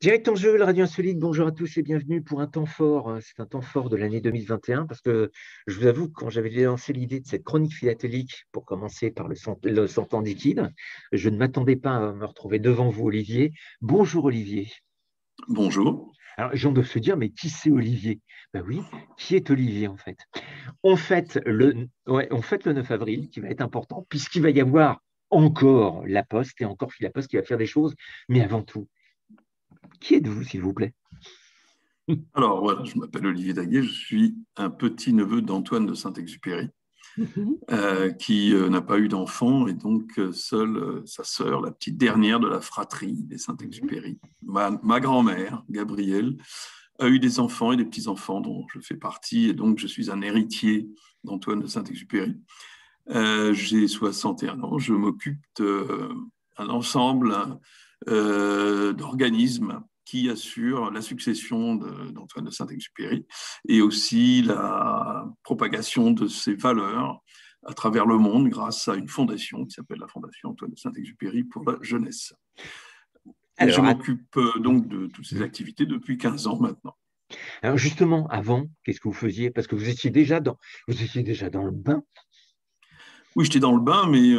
Direct en jeu, le Radio Insolite, bonjour à tous et bienvenue pour un temps fort. C'est un temps fort de l'année 2021 parce que je vous avoue que quand j'avais lancé l'idée de cette chronique philatélique pour commencer par le 100 ans liquide, je ne m'attendais pas à me retrouver devant vous, Olivier. Bonjour Olivier. Bonjour. Alors, les gens doivent se dire, mais qui c'est Olivier? Ben oui, qui est Olivier en fait? On fête le 9 avril qui va être important puisqu'il va y avoir encore La Poste et encore La Poste qui va faire des choses. Mais avant tout, qui êtes-vous s'il vous plaît? Alors voilà, je m'appelle Olivier Daguet, je suis un petit-neveu d'Antoine de Saint-Exupéry, qui n'a pas eu d'enfant et donc seule sa sœur, la petite dernière de la fratrie des Saint-Exupéry, ma grand-mère, Gabrielle, a eu des enfants et des petits-enfants dont je fais partie et donc je suis un héritier d'Antoine de Saint-Exupéry. J'ai 61 ans, je m'occupe d'un ensemble d'organismes qui assurent la succession d'Antoine de Saint-Exupéry et aussi la propagation de ses valeurs à travers le monde grâce à une fondation qui s'appelle la Fondation Antoine de Saint-Exupéry pour la jeunesse. Et je Alors, m'occupe donc de toutes ces activités depuis 15 ans maintenant. alors justement, avant, qu'est-ce que vous faisiez? Parce que vous étiez déjà dans le bain. Oui, j'étais dans le bain, mais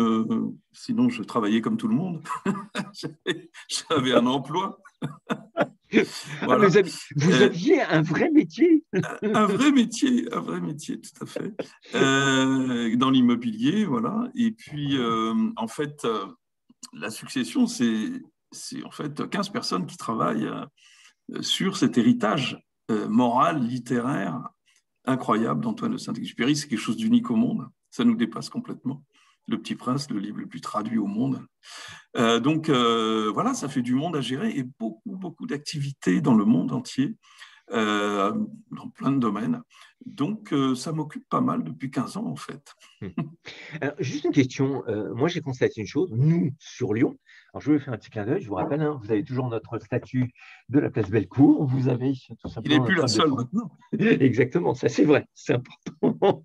sinon je travaillais comme tout le monde. J'avais un emploi. Ah, mais Voilà. vous Euh, aviez un vrai métier. un vrai métier, tout à fait, dans l'immobilier, voilà. Et puis, en fait, la succession, c'est en fait 15 personnes qui travaillent sur cet héritage moral, littéraire, incroyable d'Antoine de Saint-Exupéry. C'est quelque chose d'unique au monde. Ça nous dépasse complètement. Le Petit Prince, le livre le plus traduit au monde. Voilà, ça fait du monde à gérer et beaucoup, beaucoup d'activités dans le monde entier, euh, dans plein de domaines. Donc, ça m'occupe pas mal depuis 15 ans, en fait. Hmm. Alors, juste une question. Moi, j'ai constaté une chose. Nous, sur Lyon, alors je vais faire un petit clin d'œil. Je vous rappelle, hein, vous avez toujours notre statut de la place Bellecour. Vous avez tout Il n'est simplement plus notre la Stade de seule France. maintenant. Exactement, ça c'est vrai, c'est important.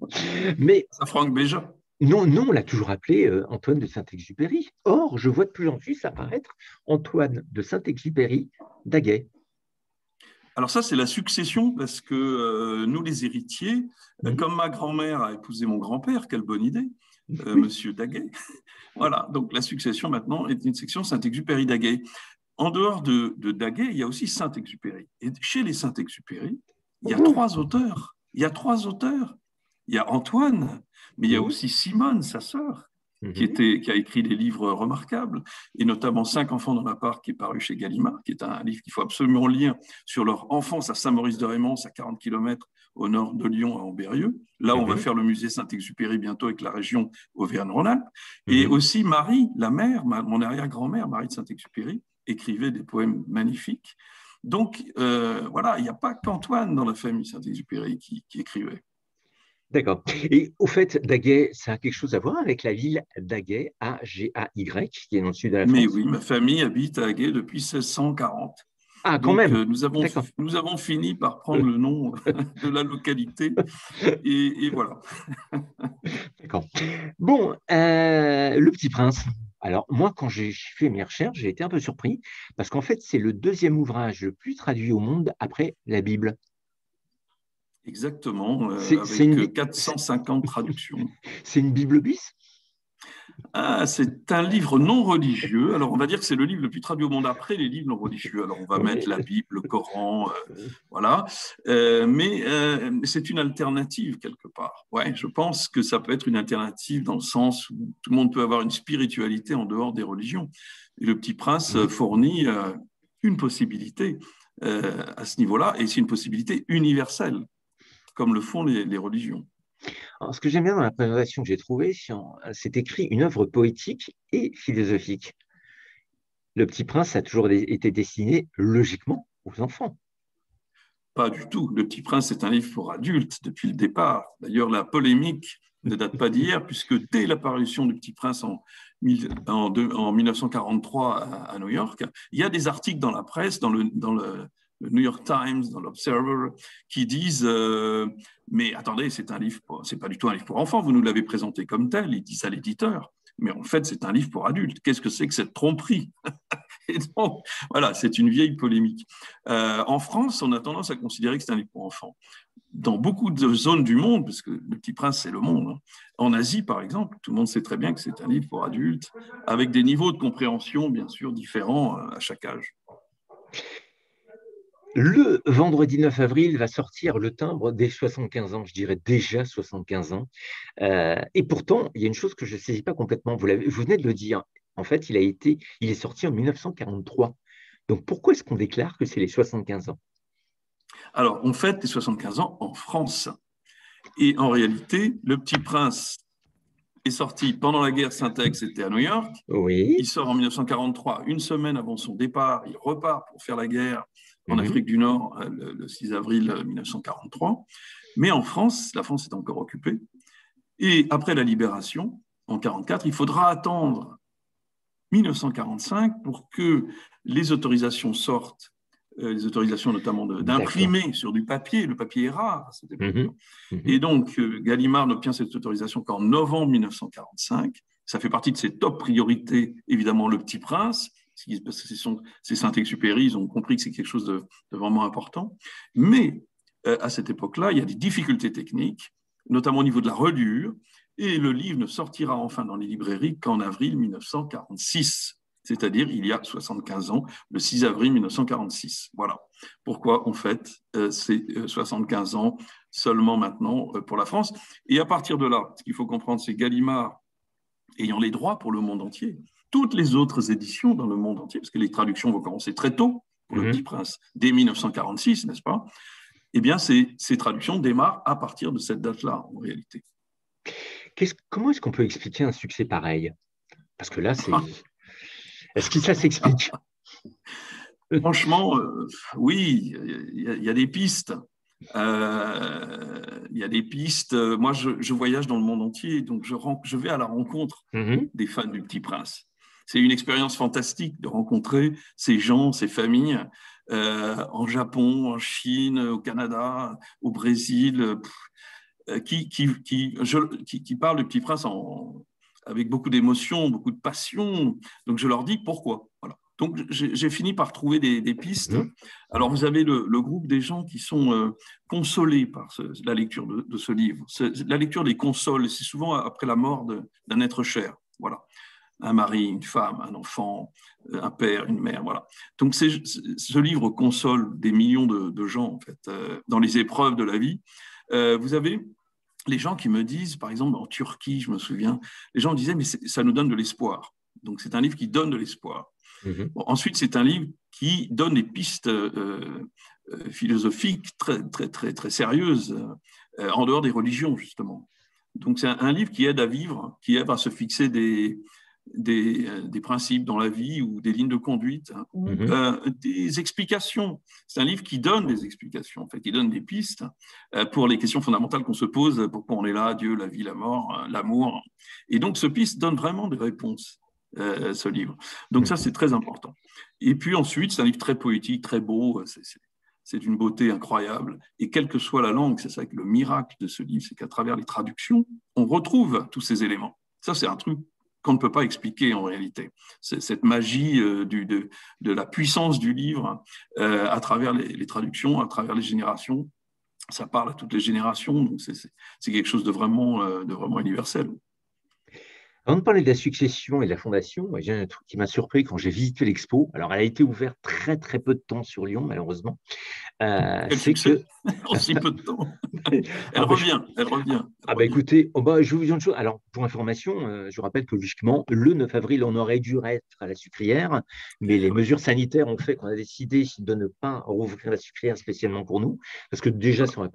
Mais Ça, Franck Béja. non, non, on l'a toujours appelé Antoine de Saint-Exupéry. Or, je vois de plus en plus apparaître Antoine de Saint-Exupéry Daguet. Alors ça, c'est la succession, parce que nous, les héritiers, Mhm. comme ma grand-mère a épousé mon grand-père, quelle bonne idée, Oui. Monsieur Daguet. Voilà, donc la succession maintenant est une section Saint-Exupéry-Daguet. En dehors de Daguet, il y a aussi Saint-Exupéry. Et chez les Saint-Exupéry, il y a Oh. trois auteurs. Il y a trois auteurs. Il y a Antoine, mais il y a Mhm. aussi Simone, sa sœur, Mhm. qui a écrit des livres remarquables, et notamment Cinq enfants dans la part, qui est paru chez Gallimard, qui est un livre qu'il faut absolument lire sur leur enfance à Saint-Maurice-de-Rémons, à 40 kilomètres au nord de Lyon, à Ambérieu. Là, on va Mhm. faire le musée Saint-Exupéry bientôt avec la région Auvergne-Rhône-Alpes. Et Mhm. aussi Marie, la mère, mon arrière-grand-mère, Marie de Saint-Exupéry, écrivait des poèmes magnifiques. Donc, voilà, il n'y a pas qu'Antoine dans la famille Saint-Exupéry qui écrivait. D'accord. Et au fait, Daguet, ça a quelque chose à voir avec la ville d'Aguet, A-G-A-Y, qui est dans le sud de la Mais France? oui, ma famille habite à Aguet depuis 1640. Ah, quand Donc, même. D'accord. nous avons fini par prendre le nom de la localité. Et voilà. D'accord. Bon, Le Petit Prince. Alors, moi, quand j'ai fait mes recherches, j'ai été un peu surpris parce qu'en fait, c'est le deuxième ouvrage le plus traduit au monde après la Bible. Exactement, C'est avec une, Bi- 450 traductions. c'est une Bible bis? Ah, c'est un livre non religieux. Alors, on va dire que c'est le livre le plus traduit au monde après les livres non religieux. Alors, on va mettre la Oui. Bible, le Coran, voilà. Mais c'est une alternative quelque part. Ouais, je pense que ça peut être une alternative dans le sens où tout le monde peut avoir une spiritualité en dehors des religions. Et le Petit Prince Mhm. fournit une possibilité à ce niveau-là, et c'est une possibilité universelle, comme le font les religions. Alors, ce que j'aime bien dans la présentation que j'ai trouvée, c'est écrit une œuvre poétique et philosophique. Le Petit Prince a toujours été destiné logiquement aux enfants. Pas du tout. Le Petit Prince est un livre pour adultes depuis le départ. D'ailleurs, la polémique ne date pas d'hier, puisque dès l'apparition du Petit Prince en 1943 à New York, il y a des articles dans la presse, le New York Times, dans l'Observer, qui disent mais attendez, c'est pas du tout un livre pour enfants. Vous nous l'avez présenté comme tel. Ils disent à l'éditeur, mais en fait, c'est un livre pour adultes. Qu'est-ce que c'est que cette tromperie? Et donc, voilà, c'est une vieille polémique. En France, on a tendance à considérer que c'est un livre pour enfants. Dans beaucoup de zones du monde, parce que Le Petit Prince, c'est le monde, hein. En Asie, par exemple, tout le monde sait très bien que c'est un livre pour adultes, avec des niveaux de compréhension, bien sûr, différents à chaque âge. Le vendredi 9 avril va sortir le timbre des 75 ans, je dirais déjà 75 ans. Et pourtant, il y a une chose que je ne saisis pas complètement. Vous venez de le dire. En fait, il est sorti en 1943. Donc pourquoi est-ce qu'on déclare que c'est les 75 ans? Alors, on fête les 75 ans en France. Et en réalité, Le Petit Prince est sorti pendant la guerre. Syntex était à New York. Oui. Il sort en 1943, une semaine avant son départ. Il repart pour faire la guerre en Mhm. Afrique du Nord le 6 avril 1943. Mais en France, la France est encore occupée. Et après la libération, en 1944, il faudra attendre 1945 pour que les autorisations sortent, les autorisations notamment D'accord. d'imprimer sur du papier. Le papier est rare à cette époque. Mhm. Mhm. Et donc, Gallimard n'obtient cette autorisation qu'en novembre 1945. Ça fait partie de ses top priorités, évidemment, Le Petit Prince, parce que c'est Saint-Exupéry, ils ont compris que c'est quelque chose de vraiment important. Mais à cette époque-là, il y a des difficultés techniques, notamment au niveau de la reliure, et le livre ne sortira enfin dans les librairies qu'en avril 1946, c'est-à-dire il y a 75 ans, le 6 avril 1946. Voilà pourquoi on fête ces 75 ans seulement maintenant pour la France. Et à partir de là, ce qu'il faut comprendre, c'est Gallimard ayant les droits pour le monde entier. Toutes les autres éditions dans le monde entier, parce que les traductions vont commencer très tôt pour Le Petit Mhm. Prince, dès 1946, n'est-ce pas? Eh bien, ces traductions démarrent à partir de cette date-là, en réalité. Comment est-ce qu'on peut expliquer un succès pareil? Parce que là, est-ce que ça s'explique? Franchement, oui, il y a des pistes. Il y a des pistes. Moi, je voyage dans le monde entier, donc je vais à la rencontre Mhm. des fans du Petit Prince. C'est une expérience fantastique de rencontrer ces gens, ces familles, en Japon, en Chine, au Canada, au Brésil, qui parlent du Petit Prince avec beaucoup d'émotion, beaucoup de passion. Donc, je leur dis pourquoi. Voilà. Donc, j'ai fini par trouver des pistes. Mhm. Alors, vous avez le groupe des gens qui sont consolés par la lecture de ce livre. La lecture les console, c'est souvent après la mort d'un être cher. Voilà. Un mari, une femme, un enfant, un père, une mère. Voilà. Donc, ce livre console des millions de gens, en fait, dans les épreuves de la vie. Vous avez les gens qui me disent, par exemple, en Turquie, je me souviens, les gens disaient, mais ça nous donne de l'espoir. Donc, c'est un livre qui donne de l'espoir. Mhm. Bon, ensuite, c'est un livre qui donne des pistes philosophiques très, très, très, très sérieuses, en dehors des religions, justement. Donc, c'est un livre qui aide à vivre, qui aide à se fixer des principes dans la vie ou des lignes de conduite, hein, ou Mhm. des explications. C'est un livre qui donne des explications, en fait, qui donne des pistes pour les questions fondamentales qu'on se pose, pourquoi on est là, Dieu, la vie, la mort, l'amour. Et donc, ce piste donne vraiment des réponses, ce livre. Donc ça, c'est Mhm. très important. Et puis ensuite, c'est un livre très poétique, très beau, c'est d'une beauté incroyable. Et quelle que soit la langue, c'est ça que le miracle de ce livre, c'est qu'à travers les traductions, on retrouve tous ces éléments. Ça, c'est un truc qu'on ne peut pas expliquer en réalité. C'est cette magie de la puissance du livre à travers les traductions, à travers les générations. Ça parle à toutes les générations, donc c'est quelque chose de vraiment universel. Avant de parler de la succession et de la fondation, moi, j'ai un truc qui m'a surpris quand j'ai visité l'expo. Alors, elle a été ouverte très, très peu de temps sur Lyon, malheureusement. Quel C'est succès que. en si peu de temps. Elle Alors, ben, revient, elle revient, elle ah bah revient. écoutez, oh bah, je vous dis une chose. Alors, pour information, je rappelle que logiquement, le 9 avril, on aurait dû être à la sucrière, mais Eh les oui, mesures sanitaires ont fait qu'on a décidé de ne pas rouvrir la sucrière spécialement pour nous, parce que déjà, voilà.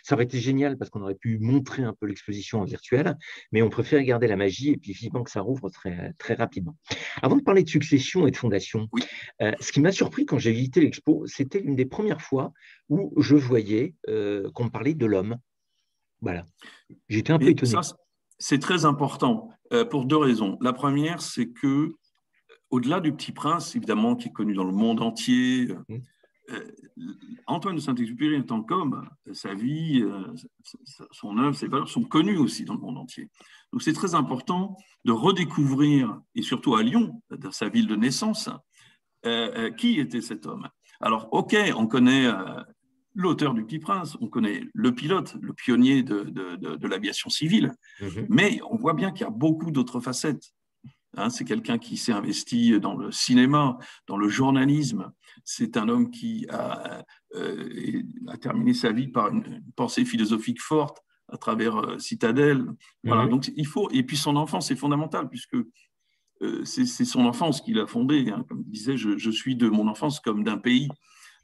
ça aurait été génial parce qu'on aurait pu montrer un peu l'exposition en virtuel, mais on préfère garder la magie et puis vivement que ça rouvre très, très rapidement. Avant de parler de succession et de fondation, Oui. ce qui m'a surpris quand j'ai visité l'expo, c'était l'une des premières fois où je voyais qu'on me parlait de l'homme. Voilà. J'étais un peu Et ça, étonné. c'est très important pour deux raisons. La première, c'est que au-delà du Petit Prince, évidemment, qui est connu dans le monde entier, Mm. euh, Antoine de Saint-Exupéry en tant qu'homme, sa vie, son œuvre, ses valeurs sont connues aussi dans le monde entier. Donc c'est très important de redécouvrir, et surtout à Lyon, dans sa ville de naissance, Qui était cet homme? Alors, OK, on connaît l'auteur du Petit Prince, on connaît le pilote, le pionnier de l'aviation civile, mais on voit bien qu'il y a beaucoup d'autres facettes. Hein, c'est quelqu'un qui s'est investi dans le cinéma, dans le journalisme. C'est un homme qui a terminé sa vie par une pensée philosophique forte à travers Citadelle. Voilà, donc il faut. Et puis son enfance, c'est fondamental, puisque c'est son enfance qu'il a fondée. Hein. Comme il disait, je suis de mon enfance comme d'un pays.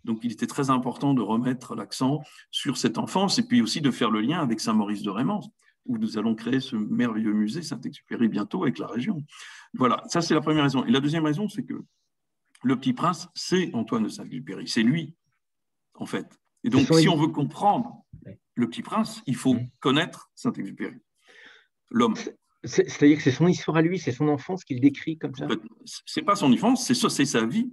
Donc, il était très important de remettre l'accent sur cette enfance et puis aussi de faire le lien avec Saint-Maurice de Rémance, où nous allons créer ce merveilleux musée Saint-Exupéry bientôt avec la région. Voilà, ça c'est la première raison. Et la deuxième raison, c'est que le Petit Prince, c'est Antoine de Saint-Exupéry, c'est lui, en fait. Et donc, si on veut comprendre le Petit Prince, il faut connaître Saint-Exupéry, l'homme. C'est-à-dire que c'est son histoire à lui, c'est son enfance qu'il décrit comme ça? C'est pas son enfance, c'est sa vie.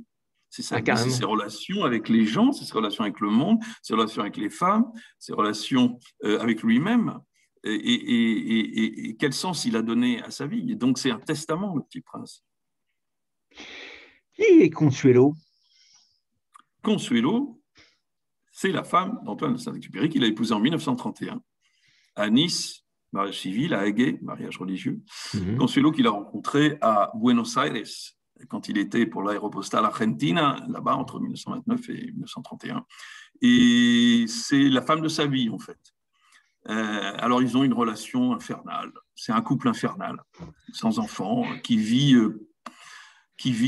C'est c'est ses relations avec les gens, c'est ses relations avec le monde, ses relations avec les femmes, ses relations avec lui-même, et quel sens il a donné à sa vie. Et donc, c'est un testament, le Petit Prince. Qui est Consuelo? Consuelo, c'est la femme d'Antoine de Saint-Exupéry qu'il a épousée en 1931 à Nice, mariage civil, à Hagué, mariage religieux. Consuelo qu'il a rencontré à Buenos Aires, quand il était pour l'aéropostale Argentina, là-bas, entre 1929 et 1931. Et c'est la femme de sa vie, en fait. Alors, ils ont une relation infernale. C'est un couple infernal, sans enfants, qui vit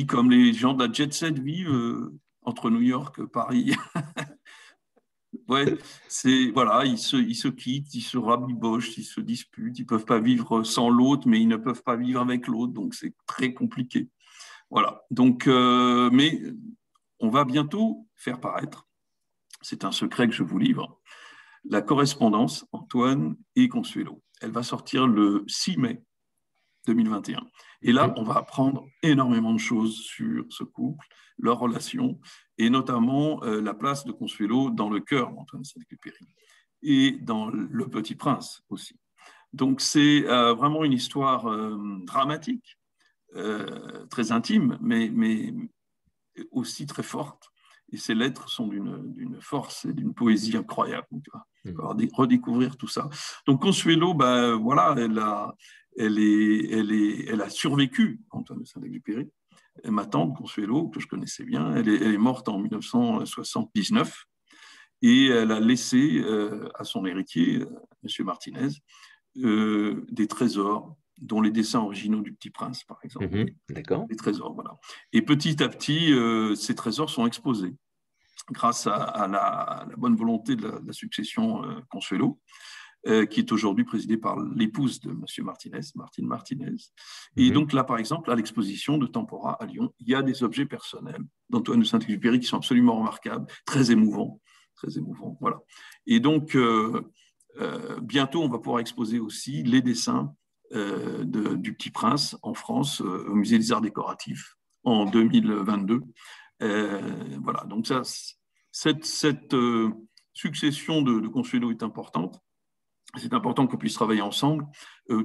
comme les gens de la jet set vivent entre New York et Paris. Ouais, voilà, ils se quittent, ils se rabibochent, ils se disputent, ils ne peuvent pas vivre sans l'autre, mais ils ne peuvent pas vivre avec l'autre, donc c'est très compliqué. Voilà, donc, mais on va bientôt faire paraître, c'est un secret que je vous livre, la correspondance Antoine et Consuelo. Elle va sortir le 6 mai 2021. Et là, on va apprendre énormément de choses sur ce couple, leur relation, et notamment la place de Consuelo dans le cœur d'Antoine de Saint-Exupéry et dans Le Petit Prince aussi. Donc, c'est vraiment une histoire dramatique, très intime, mais aussi très forte. Et ces lettres sont d'une force et d'une poésie incroyable. Donc, tu vas redécouvrir tout ça. Donc, Consuelo, voilà, elle a survécu, Antoine de Saint-Exupéry. Ma tante, Consuelo, que je connaissais bien, elle est morte en 1979 et elle a laissé à son héritier, M. Martinez, des trésors, dont les dessins originaux du Petit Prince, par exemple. D'accord. Des trésors, voilà. Et petit à petit, ces trésors sont exposés grâce à la bonne volonté de la succession Consuelo, qui est aujourd'hui présidée par l'épouse de M. Martinez, Martine Martinez. Et donc là, par exemple, à l'exposition de Tempora à Lyon, il y a des objets personnels d'Antoine de Saint-Exupéry qui sont absolument remarquables, très émouvants, voilà. Et donc, bientôt, on va pouvoir exposer aussi les dessins du Petit Prince en France, au Musée des Arts Décoratifs, en 2022. Voilà, donc ça, cette succession de Consuelo est importante. C'est important qu'on puisse travailler ensemble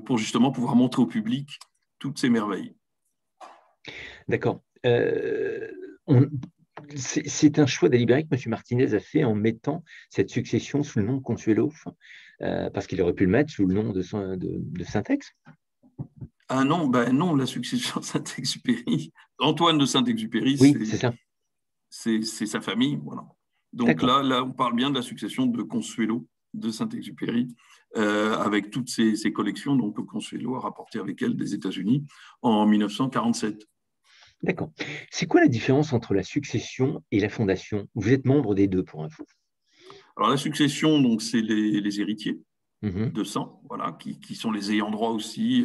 pour justement pouvoir montrer au public toutes ces merveilles. D'accord. C'est un choix délibéré que M. Martinez a fait en mettant cette succession sous le nom de Consuelo, parce qu'il aurait pu le mettre sous le nom de Saint-Ex. Ah non, non, la succession de Saint-Exupéry, Antoine de Saint-Exupéry, oui, c'est ça. C'est sa famille, voilà. Donc là, on parle bien de la succession de Consuelo de Saint-Exupéry, avec toutes ses collections. Donc, Consuelo a rapporté avec elle des États-Unis en 1947. D'accord. C'est quoi la différence entre la succession et la fondation? Vous êtes membre des deux, pour info. Alors, la succession, donc, c'est les héritiers de sang, voilà, qui sont les ayants droit aussi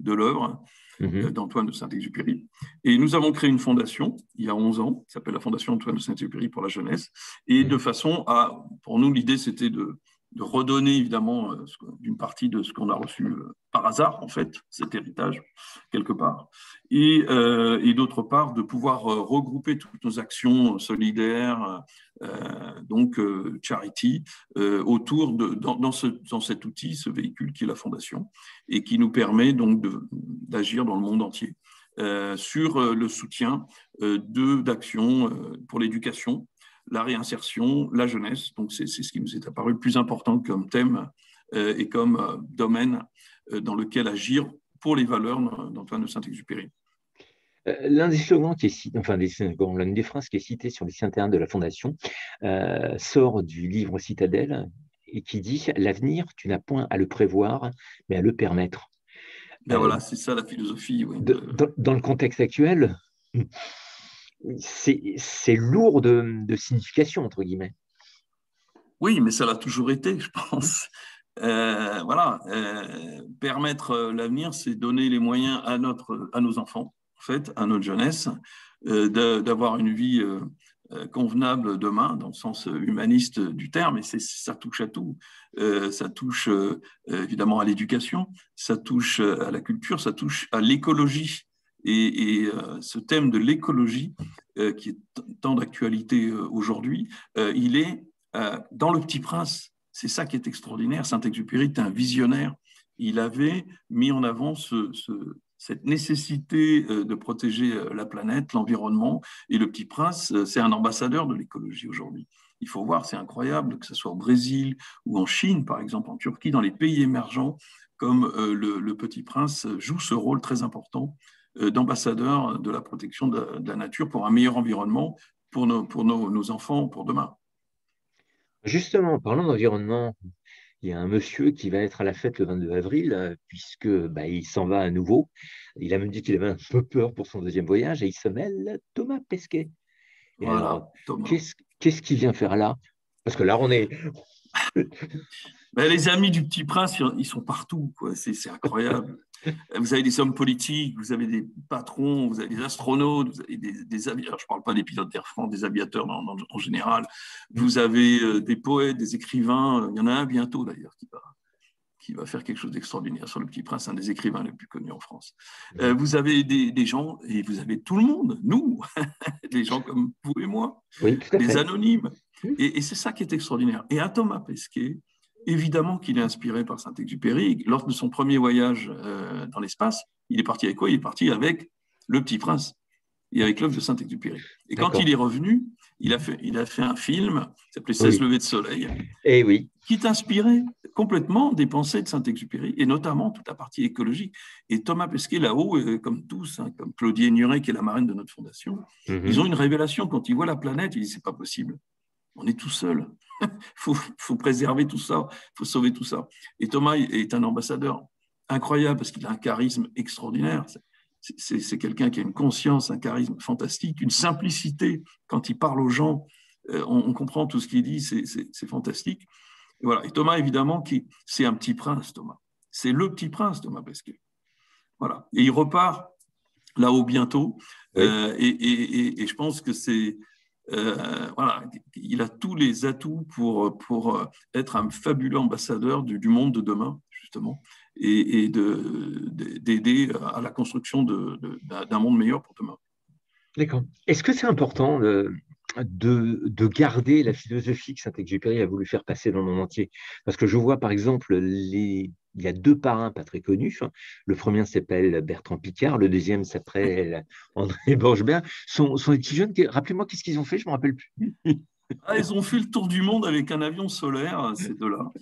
de l'œuvre d'Antoine de Saint-Exupéry. Et nous avons créé une fondation il y a 11 ans, qui s'appelle la Fondation Antoine de Saint-Exupéry pour la jeunesse. Et de façon à, pour nous, l'idée, c'était de redonner évidemment une partie de ce qu'on a reçu par hasard, en fait, cet héritage, quelque part. Et d'autre part, de pouvoir regrouper toutes nos actions solidaires, donc charity, autour dans cet outil, ce véhicule qui est la Fondation, et qui nous permet donc d'agir dans le monde entier. sur le soutien d'actions pour l'éducation, la réinsertion, la jeunesse. Donc, c'est ce qui nous est apparu le plus important comme thème et comme domaine dans lequel agir pour les valeurs d'Antoine de Saint-Exupéry. L'un des slogans qui est cité, enfin, l'une des phrases qui est citée sur le site internet de la Fondation sort du livre Citadelle et qui dit « L'avenir, tu n'as point à le prévoir, mais à le permettre ». Ben voilà, c'est ça la philosophie. Oui, dans le contexte actuel, c'est lourd de signification, entre guillemets. Oui, mais ça l'a toujours été, je pense. Voilà, permettre l'avenir, c'est donner les moyens à nos enfants, en fait, à notre jeunesse, d'avoir une vie convenable demain, dans le sens humaniste du terme, et ça touche à tout. Ça touche évidemment à l'éducation, ça touche à la culture, ça touche à l'écologie. Et ce thème de l'écologie, qui est tant d'actualité aujourd'hui, il est dans Le Petit Prince. C'est ça qui est extraordinaire. Saint-Exupéry est un visionnaire. Il avait mis en avant cette nécessité de protéger la planète, l'environnement. Et Le Petit Prince, c'est un ambassadeur de l'écologie aujourd'hui. Il faut voir, c'est incroyable, que ce soit au Brésil ou en Chine, par exemple, en Turquie, dans les pays émergents, comme le Petit Prince joue ce rôle très important d'ambassadeur de la protection de la nature pour un meilleur environnement pour nos enfants, pour demain. Justement, en parlant d'environnement, il y a un monsieur qui va être à la fête le 22 avril, puisque il s'en va à nouveau. Il a même dit qu'il avait un peu peur pour son deuxième voyage et il se mêle Thomas Pesquet. Et voilà, alors, Thomas. qu'est-ce qu'il vient faire là? Parce que là, on est. Les amis du Petit Prince, ils sont partout, quoi. C'est incroyable. Vous avez des hommes politiques, vous avez des patrons, vous avez des astronautes, vous avez des aviateurs. Je ne parle pas des pilotes d'Air France, des aviateurs en général. Vous avez des poètes, des écrivains. Il y en a un bientôt, d'ailleurs, qui va faire quelque chose d'extraordinaire sur Le Petit Prince, un des écrivains les plus connus en France. Vous avez des gens, et vous avez tout le monde, nous, des gens comme vous et moi, Oui, tout à des fait. anonymes. Et c'est ça qui est extraordinaire. Et à Thomas Pesquet, évidemment qu'il est inspiré par Saint-Exupéry. Lors de son premier voyage dans l'espace, il est parti avec quoi? Il est parti avec Le Petit Prince et avec l'œuvre de Saint-Exupéry. Et quand il est revenu, il a fait un film qui s'appelait 16 levées de soleil, oui. qui est inspiré complètement des pensées de Saint-Exupéry, et notamment toute la partie écologique. Et Thomas Pesquet, là-haut, comme tous, comme Claudie Nuret, qui est la marraine de notre fondation, ils ont une révélation. Quand ils voient la planète, ils disent, c'est pas possible. On est tout seul. Il faut préserver tout ça, il faut sauver tout ça. Et Thomas est un ambassadeur incroyable parce qu'il a un charisme extraordinaire. C'est quelqu'un qui a une conscience, un charisme fantastique, une simplicité. Quand il parle aux gens, on comprend tout ce qu'il dit, c'est fantastique. Et voilà. Et Thomas, évidemment, c'est un petit prince, Thomas. C'est le petit prince, Thomas Pesquet. Voilà. Et il repart là-haut bientôt. Oui. Et je pense que voilà, il a tous les atouts pour être un fabuleux ambassadeur du monde de demain, justement, et d'aider à la construction d'un monde meilleur pour demain. D'accord. Est-ce que c'est important de garder la philosophie que Saint-Exupéry a voulu faire passer dans le monde entier? Parce que je vois, par exemple, il y a deux parrains pas très connus. Le premier s'appelle Bertrand Piccard, le deuxième s'appelle André Borgebert. Sont des petits jeunes. Rappelez-moi, qu'est-ce qu'ils ont fait? Je ne me rappelle plus. Ils ont fait le tour du monde avec un avion solaire, ces deux-là.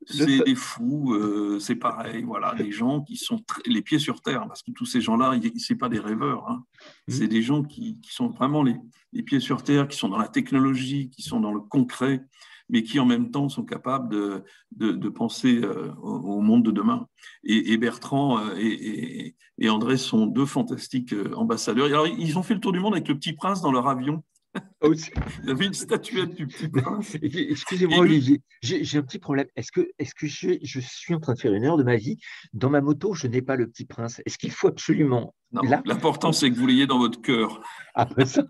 C'est des fous, c'est pareil, voilà, des gens qui sont les pieds sur terre, parce que tous ces gens-là, ce n'est pas des rêveurs, hein. C'est des gens qui sont vraiment les pieds sur terre, qui sont dans la technologie, qui sont dans le concret, mais qui en même temps sont capables de penser au monde de demain. Et Bertrand et André sont deux fantastiques ambassadeurs. Alors, ils ont fait le tour du monde avec le Petit Prince dans leur avion. Il y avait une statuette du Petit Prince. Excusez-moi, Olivier, j'ai un petit problème. Est-ce que je suis en train de faire une heure de ma vie? Dans ma moto, je n'ai pas le Petit Prince. Est-ce qu'il faut absolument Non, l'important, c'est que vous l'ayez dans votre cœur. Après ça.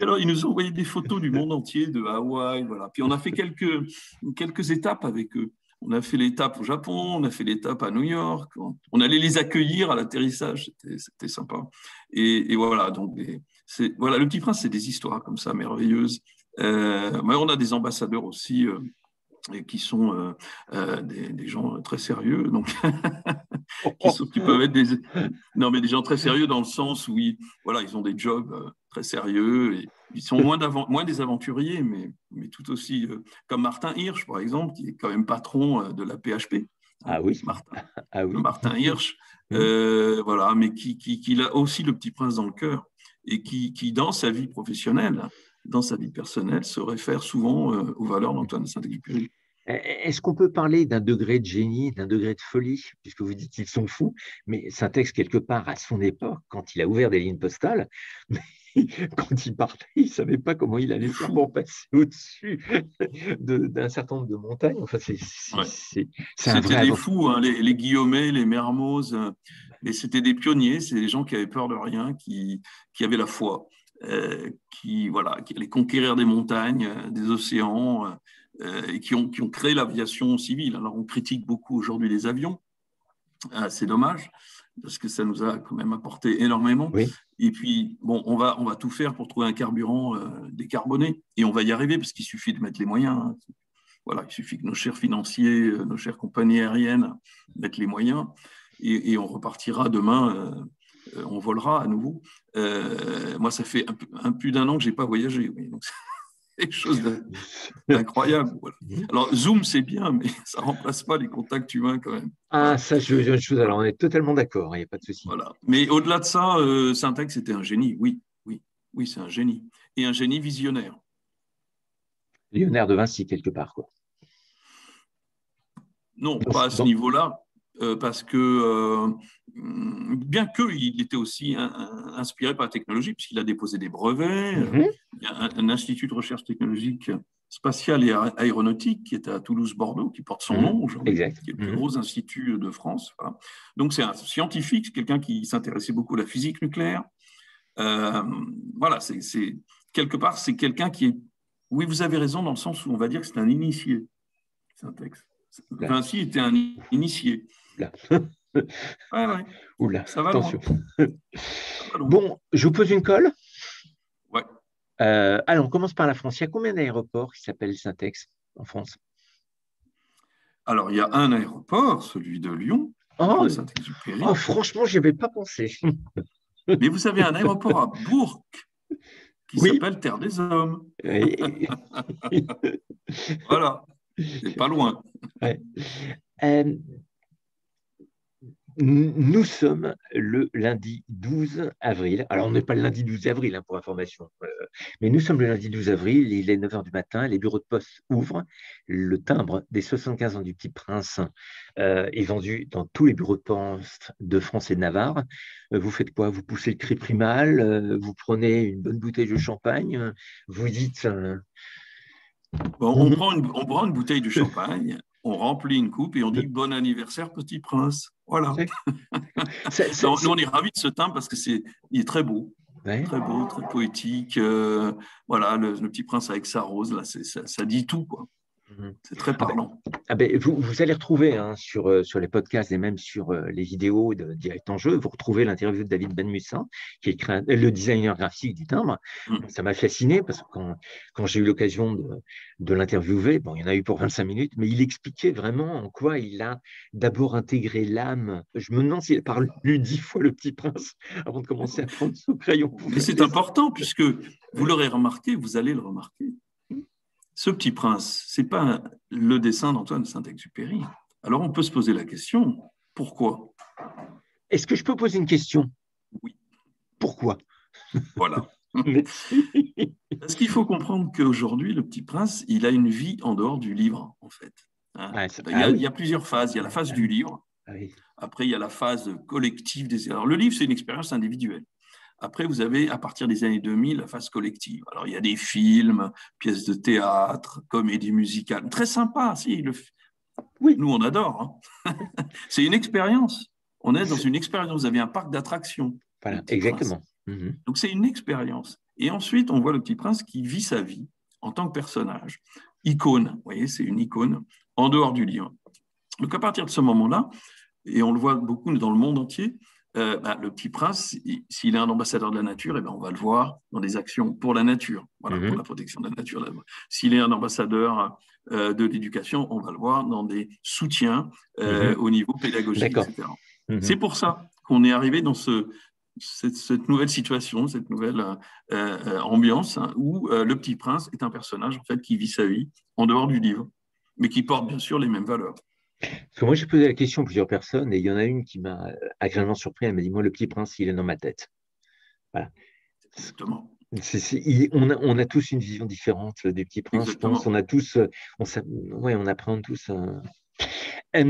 Alors, ils nous ont envoyé des photos du monde entier, de Hawaï, voilà. Puis on a fait quelques étapes avec eux. On a fait l'étape au Japon, on a fait l'étape à New York. On allait les accueillir à l'atterrissage, c'était sympa. Et voilà, donc voilà, le Petit Prince, c'est des histoires comme ça merveilleuses. Mais on a des ambassadeurs aussi et qui sont des gens très sérieux, donc qui peuvent être des gens très sérieux dans le sens où voilà, ils ont des jobs très sérieux, et ils sont moins des aventuriers, mais tout aussi, comme Martin Hirsch, par exemple, qui est quand même patron de la PHP. Ah oui, ah oui. Martin Hirsch, voilà, mais qui a aussi le Petit Prince dans le cœur, et qui dans sa vie professionnelle, dans sa vie personnelle, se réfère souvent aux valeurs d'Antoine de Saint-Exupéry. Est-ce qu'on peut parler d'un degré de génie, d'un degré de folie, puisque vous dites qu'ils sont fous, mais Syntex, quelque part, à son époque, quand il a ouvert des lignes postales, quand il partait, il ne savait pas comment il allait faire pour passer au-dessus d'un certain nombre de montagnes. Enfin, c'est un vrai C'était des aventure. fous, hein, les Guillaumet, les Mermoz, mais c'était des pionniers, c'est des gens qui avaient peur de rien, qui avaient la foi, qui allaient conquérir des montagnes, des océans, et qui ont créé l'aviation civile. Alors on critique beaucoup aujourd'hui les avions, c'est dommage, parce que ça nous a quand même apporté énormément. Oui. Et puis, bon, on va tout faire pour trouver un carburant décarboné, et on va y arriver, parce qu'il suffit de mettre les moyens, hein. Voilà, il suffit que nos chers financiers, nos chères compagnies aériennes mettent les moyens, et on repartira demain, on volera à nouveau. Moi, ça fait plus d'un an que je n'ai pas voyagé, oui, donc c'est quelque chose d'incroyable. Voilà. Alors, Zoom, c'est bien, mais ça ne remplace pas les contacts humains quand même. Ah, ça, alors on est totalement d'accord, il n'y a pas de souci. Voilà. Mais au-delà de ça, Syntex était un génie, oui, c'est un génie. Et un génie visionnaire. Léonard de Vinci, quelque part, quoi. Non, pas à ce niveau-là, parce que bien qu'il était aussi inspiré par la technologie, puisqu'il a déposé des brevets, il y a un institut de recherche technologique spatiale et aéronautique qui est à Toulouse-Bordeaux, qui porte son nom aujourd'hui, qui est le plus gros institut de France. Voilà. Donc c'est un scientifique, c'est quelqu'un qui s'intéressait beaucoup à la physique nucléaire. Voilà, quelque part, c'est quelqu'un qui est... Oui, vous avez raison dans le sens où on va dire que c'est un initié, Syntex. Vinci était un initié. Là. Ouais. Oula, ça va attention. Loin. Bon, je vous pose une colle. Ouais. Alors, on commence par la France. Il y a combien d'aéroports qui s'appellent Syntex en France? Alors, il y a un aéroport, celui de Lyon, de Saint-Exupéry. Oh, franchement, je n'y avais pas pensé. Mais vous avez un aéroport à Bourg qui s'appelle Terre des Hommes. Voilà, c'est pas loin. Ouais. Nous sommes le lundi 12 avril. Alors, on n'est pas le lundi 12 avril, pour information. Mais nous sommes le lundi 12 avril, il est 9 h du matin, les bureaux de poste ouvrent. Le timbre des 75 ans du Petit Prince est vendu dans tous les bureaux de poste de France et de Navarre. Vous faites quoi? Vous poussez le cri primal, vous prenez une bonne bouteille de champagne, vous dites... on prend une bouteille de champagne, on remplit une coupe et on dit « Bon anniversaire, Petit Prince ». Voilà. Nous, on est ravis de ce timbre parce qu'il est très beau. Ouais. Très beau, très poétique. Voilà, le Petit Prince avec sa rose, là, ça dit tout, quoi. C'est très parlant. Vous allez retrouver sur les podcasts et même sur les vidéos de Direct en Jeu, vous retrouvez l'interview de David Benmussin, qui est le designer graphique du timbre. Ça m'a fasciné parce que quand j'ai eu l'occasion de l'interviewer, bon, il y en a eu pour 25 minutes, mais il expliquait vraiment en quoi il a d'abord intégré l'âme. Je me demande s'il a parlé 10 fois le Petit Prince avant de commencer à prendre son crayon. Mais c'est important puisque vous l'aurez remarqué, vous allez le remarquer. Ce Petit Prince, ce n'est pas le dessin d'Antoine de Saint-Exupéry. Alors, on peut se poser la question, pourquoi? Est-ce que je peux poser une question? Oui. Pourquoi? Voilà. Parce qu'il faut comprendre qu'aujourd'hui, le Petit Prince, il a une vie en dehors du livre, en fait. Il y a plusieurs phases. Il y a la phase du livre. Après, il y a la phase collective. Alors, le livre, c'est une expérience individuelle. Après, vous avez, à partir des années 2000, la phase collective. Alors, il y a des films, pièces de théâtre, comédies musicales. Très sympa, si. Oui. Nous, on adore. C'est une expérience. On est dans une expérience. Vous avez un parc d'attractions. Voilà, exactement. Donc, c'est une expérience. Et ensuite, on voit le Petit Prince qui vit sa vie en tant que personnage. Icône, vous voyez, c'est une icône en dehors du livre. Donc, à partir de ce moment-là, et on le voit beaucoup dans le monde entier, le Petit Prince, s'il est un ambassadeur de la nature, on va le voir dans des actions pour la nature, voilà, pour la protection de la nature. S'il est un ambassadeur de l'éducation, on va le voir dans des soutiens au niveau pédagogique, etc. C'est pour ça qu'on est arrivé dans cette nouvelle situation, cette nouvelle ambiance, où le Petit Prince est un personnage en fait, qui vit sa vie en dehors du livre, mais qui porte bien sûr les mêmes valeurs. Parce que moi, j'ai posé la question à plusieurs personnes et il y en a une qui m'a agréablement surpris. Elle m'a dit, moi, le Petit Prince, il est dans ma tête. Voilà. Exactement. On a tous une vision différente des Petits Princes, je pense. On a tous, on appréhende tous. Et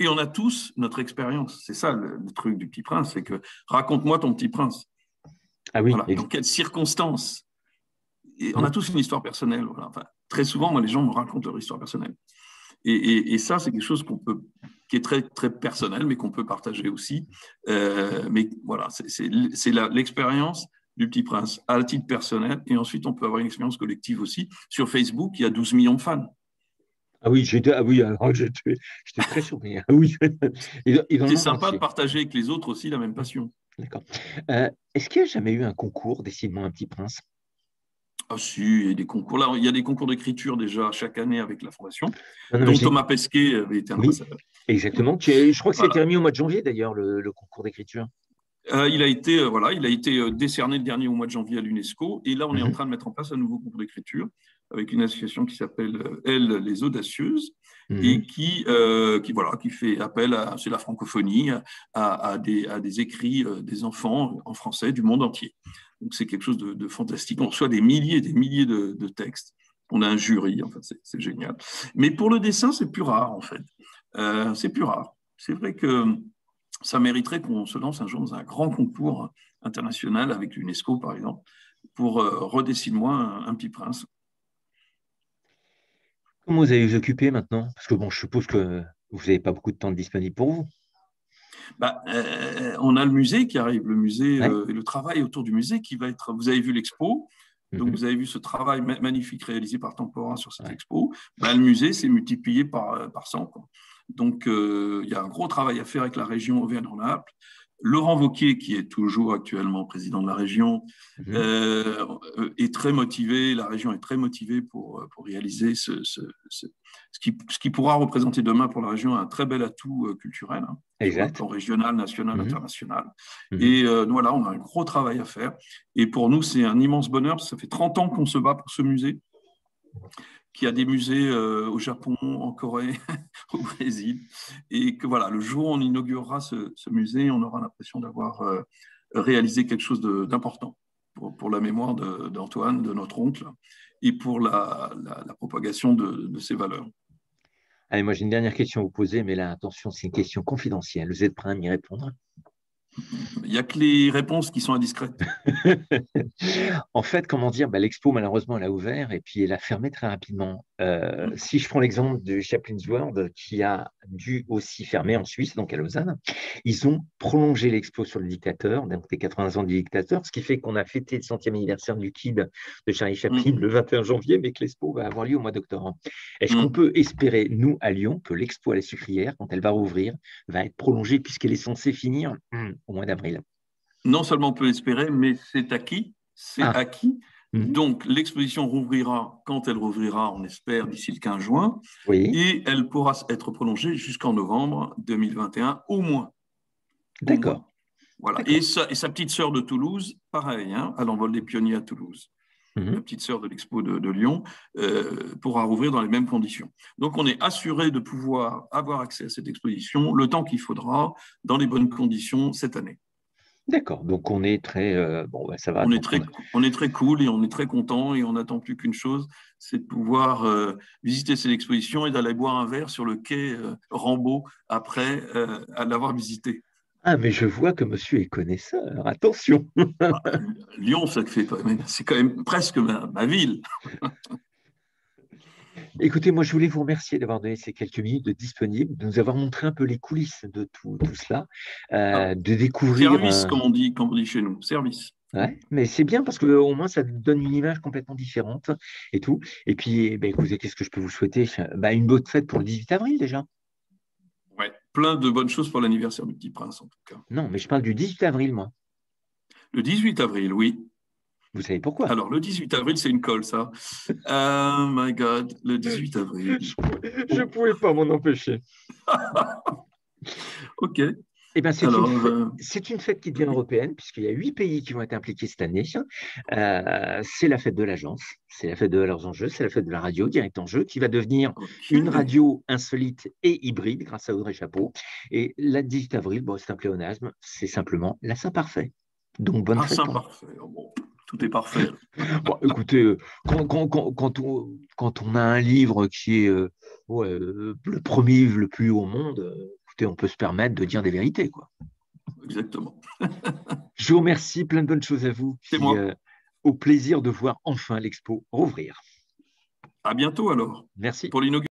on a tous notre expérience. C'est ça le truc du Petit Prince, c'est que raconte-moi ton Petit Prince. Ah oui. Voilà. Dans quelles circonstances? Et on a tous une histoire personnelle. Voilà. Enfin, très souvent, moi, les gens me racontent leur histoire personnelle. Et ça, c'est quelque chose qui est très, très personnel, mais qu'on peut partager aussi. Mais voilà, c'est l'expérience du Petit Prince à titre personnel. Et ensuite, on peut avoir une expérience collective aussi. Sur Facebook, il y a 12 millions de fans. Ah oui, j'étais très surpris. Ah oui. C'est sympa de partager avec les autres aussi la même passion. D'accord. Est-ce qu'il n'y a jamais eu un concours Décide-moi un Petit Prince? Ah si, il y a des concours. Là, il y a des concours d'écriture déjà chaque année avec la Fondation. Donc Thomas Pesquet avait été un ambassadeur. Exactement. Je crois que c'était remis au mois de janvier d'ailleurs, le concours d'écriture. Il a été décerné le dernier au mois de janvier à l'UNESCO. Et là, on est en train de mettre en place un nouveau concours d'écriture avec une association qui s'appelle les Audacieuses et qui fait appel c'est la francophonie, à des écrits des enfants en français du monde entier. Donc, c'est quelque chose de fantastique. On reçoit des milliers et des milliers de textes. On a un jury, en fait, c'est génial. Mais pour le dessin, c'est plus rare, en fait. C'est plus rare. C'est vrai que ça mériterait qu'on se lance un jour dans un grand concours international avec l'UNESCO, par exemple, pour redessine-moi un Petit Prince. Comment vous allez vous occuper maintenant? Parce que bon, je suppose que vous n'avez pas beaucoup de temps disponible pour vous. On a le musée qui arrive, le musée et le travail autour du musée qui va être. Vous avez vu l'expo, donc vous avez vu ce travail magnifique réalisé par Tempora sur cette expo. Le musée s'est multiplié par 100. Quoi. Donc il y a un gros travail à faire avec la région Auvergne-Rhône-Alpes. Laurent Wauquiez, qui est toujours actuellement président de la région, est très motivé, la région est très motivée pour réaliser ce qui pourra représenter demain pour la région un très bel atout culturel, sur le plan régional, national, international. Et voilà, on a un gros travail à faire. Et pour nous, c'est un immense bonheur. Ça fait 30 ans qu'on se bat pour ce musée, qui a des musées au Japon, en Corée, au Brésil. Et que voilà, le jour où on inaugurera ce musée, on aura l'impression d'avoir réalisé quelque chose d'important pour la mémoire d'Antoine, de notre oncle, et pour la propagation de ses valeurs. Allez, moi j'ai une dernière question à vous poser, mais là, attention, c'est une question confidentielle. Vous êtes prêt à m'y répondre? Il n'y a que les réponses qui sont indiscrètes. En fait, comment dire, l'expo, malheureusement, elle a ouvert et puis elle a fermé très rapidement. Si je prends l'exemple de Chaplin's World, qui a dû aussi fermer en Suisse, donc à Lausanne, ils ont prolongé l'expo sur le dictateur, donc les 80 ans du dictateur, ce qui fait qu'on a fêté le 100e anniversaire du Kid de Charlie Chaplin le 21 janvier, mais que l'expo va avoir lieu au mois d'octobre. Est-ce qu'on peut espérer, nous, à Lyon, que l'expo à la Sucrière, quand elle va rouvrir, va être prolongée puisqu'elle est censée finir au mois d'avril? Non seulement on peut l'espérer, mais c'est acquis. C'est acquis. Donc, l'exposition rouvrira quand elle rouvrira, on espère, d'ici le 15 juin. Et elle pourra être prolongée jusqu'en novembre 2021, au moins. D'accord. Voilà. Et sa petite sœur de Toulouse, pareil, à l'envol des pionniers à Toulouse. La petite sœur de l'expo de Lyon pourra rouvrir dans les mêmes conditions. Donc, on est assuré de pouvoir avoir accès à cette exposition le temps qu'il faudra, dans les bonnes conditions, cette année. D'accord, donc on est très ça va. On est très cool et on est très content et on n'attend plus qu'une chose, c'est de pouvoir visiter cette exposition et d'aller boire un verre sur le quai Rambaud après l'avoir visité. Ah, mais je vois que monsieur est connaisseur, attention. Lyon, c'est quand même presque ma ville. Écoutez, moi, je voulais vous remercier d'avoir donné ces quelques minutes de disponible, de nous avoir montré un peu les coulisses de tout cela, de découvrir… Service, comme on dit chez nous, service. Ouais, mais c'est bien parce qu'au moins, ça donne une image complètement différente et tout. Et puis, écoutez, qu'est-ce que je peux vous souhaiter? Une bonne fête pour le 18 avril déjà. Ouais. Plein de bonnes choses pour l'anniversaire du Petit Prince, en tout cas. Non, mais je parle du 18 avril, moi. Le 18 avril, oui. Vous savez pourquoi? Alors, le 18 avril, c'est une colle, ça. Oh my God, le 18 avril. Je ne pouvais pas m'en empêcher. OK. Eh ben, Alors, c'est une fête qui devient européenne, puisqu'il y a 8 pays qui vont être impliqués cette année. C'est la fête de l'agence, c'est la fête de Valeurs en jeu, c'est la fête de la radio Direct en jeu, qui va devenir une OK. radio insolite et hybride grâce à Audrey Chapeau. Et la 18 avril, bon, c'est un pléonasme, c'est simplement la Saint-Parfait. Donc, bonne Ah, fête. ça, parfait. Oh, bon, tout est parfait. Bon, écoutez, quand on a un livre qui est le premier, le plus haut au monde, écoutez, on peut se permettre de dire des vérités, quoi. Exactement. Je vous remercie, plein de bonnes choses à vous, C'est puis moi. au plaisir de voir enfin l'expo rouvrir. À bientôt, alors, Merci. pour l'inauguration.